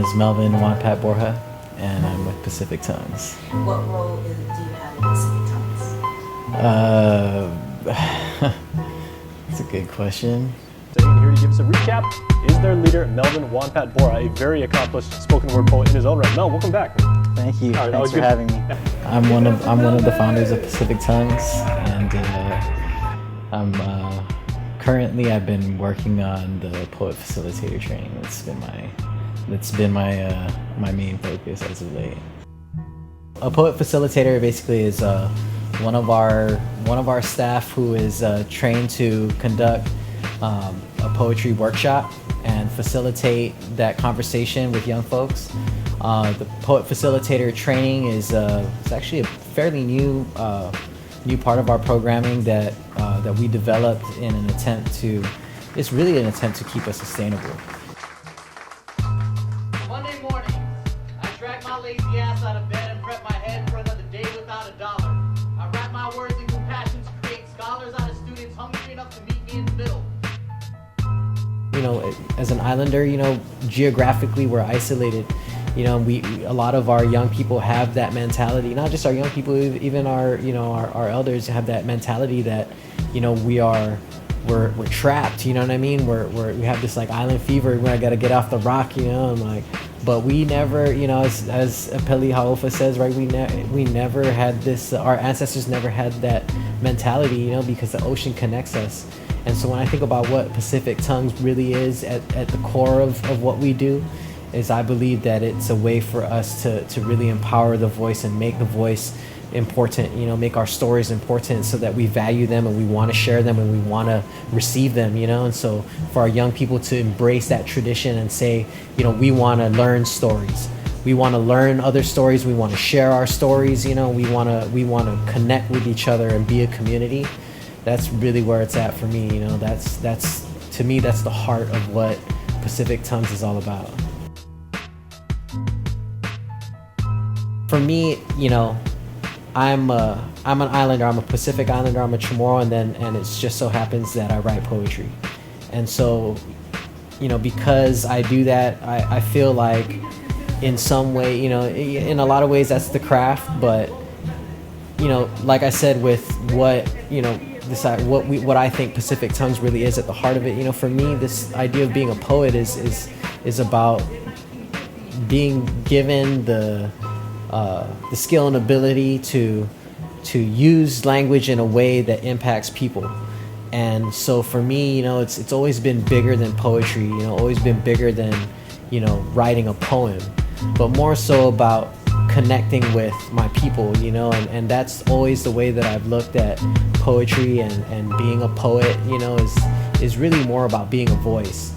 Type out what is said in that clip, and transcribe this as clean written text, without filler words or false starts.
is Melvin Won Pat-Borja, and I'm with Pacific Tongues. What role do you have in Pacific Tongues? That's a good question. Here to give us a recap is their leader, Melvin Won Pat-Borja, a very accomplished spoken word poet in his own right. Mel, welcome back. Thank you. Right, Thanks for having me. I'm one of the founders of Pacific Tongues, and currently I've been working on the poet facilitator training. That's been my main focus as of late. A poet facilitator basically is one of our staff who is trained to conduct a poetry workshop and facilitate that conversation with young folks. The poet facilitator training is it's actually a fairly new part of our programming that we developed in an attempt to. It's really an attempt to keep us sustainable. Monday morning, I drag my lazy ass out of bed and prep my head for another day without a dollar. I wrap my words in compassion to create scholars out of students hungry enough to meet me in the middle. You know, as an islander, you know, geographically we're isolated. You know, a lot of our young people have that mentality. Not just our young people, even our elders have that mentality that, you know, we're trapped. You know what I mean? We have this like island fever. I gotta get off the rock. You know, and like, but we never, you know, as Peli Hau'ofa says, right? We never had this. Our ancestors never had that mentality. You know, because the ocean connects us. And so when I think about what Pacific Tongues really is at the core of what we do, is I believe that it's a way for us to really empower the voice and make the voice important, you know, make our stories important so that we value them and we want to share them and we want to receive them, you know. And so for our young people to embrace that tradition and say, you know, we want to learn stories. We want to learn other stories. We want to share our stories, you know. We want to connect with each other and be a community. That's really where it's at for me, you know. That's to me, that's the heart of what Pacific Tongues is all about. For me, you know, I'm an islander. I'm a Pacific Islander. I'm a Chamorro, and it just so happens that I write poetry. And so, you know, because I do that, I feel like in some way, you know, in a lot of ways that's the craft. But, you know, like I said, with what, you know, what I think Pacific Tongues really is at the heart of it. You know, for me, this idea of being a poet is about being given the skill and ability to use language in a way that impacts people. And so for me, you know, it's always been bigger than poetry, you know, always been bigger than, you know, writing a poem, but more so about connecting with my people, you know, and that's always the way that I've looked at poetry and being a poet, you know, is really more about being a voice.